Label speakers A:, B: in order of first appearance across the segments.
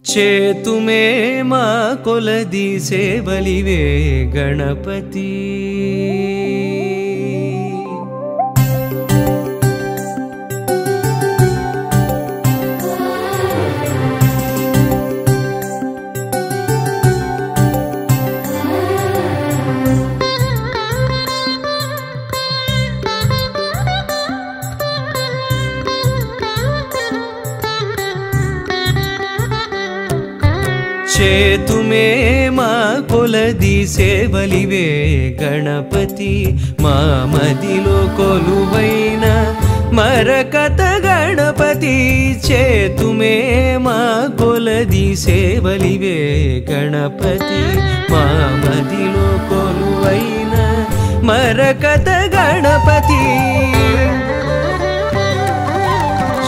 A: చేతుమే మా కొలది సేవలివే గణపతి చేతుమే మా కొలది సేవలివే గణపతి మా మదిలో కొలువైన మరకత గణపతి చేతుమే మా కొలది సేవలివే గణపతి మా మదిలో కొలువైన మరకత గణపతి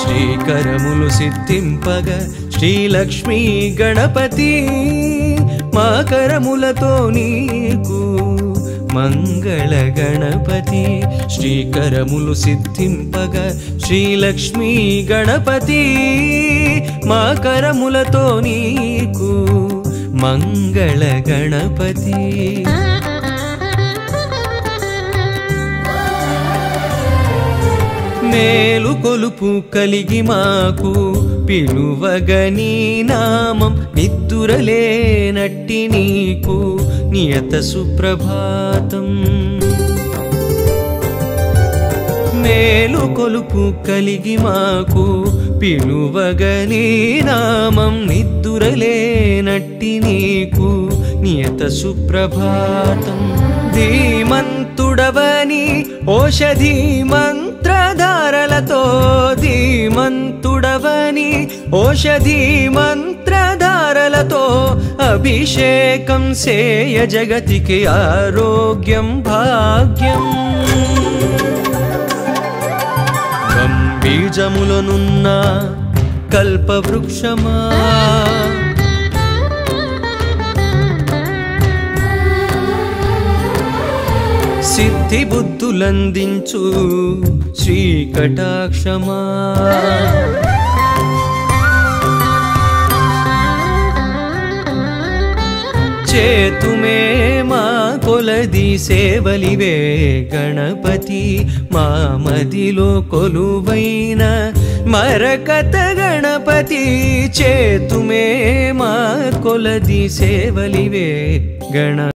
A: శ్రీకరములు సిద్ధింపగ శ్రీలక్ష్మీ గణపతి మా కరములతో నీకు మంగళ గణపతి శ్రీకరములు సిద్ధింపగ శ్రీలక్ష్మీ గణపతి మా కరములతో నీకు మంగళ గణపతి మేలు కొలుపు కలిగి మాకు పిలువగని నామం నిద్దురలేనట్టి నీకు నియత సుప్రభాతం మేలు కొలుపు కలిగి మాకు పిలువగని నామం నిద్దురలేనట్టి నీకు నియత సుప్రభాతం ధీమంతుడవని ఓషధి మంత్రధారలతో ధీమంతుడవని ఓషధి మంత్రధారలతో అభిషేకం సేయ జగతికి ఆరోగ్యం భాగ్యం బీజములనున్న కల్పవృక్షమా సిద్ధి బుద్ధులందించు శ్రీకటాక్షమా చేతుమే మా కొలది సేవలివే గణపతి మా మదిలో కొలువైన మరకత గణపతి చేతుమే మా కొలది సేవలివే గణ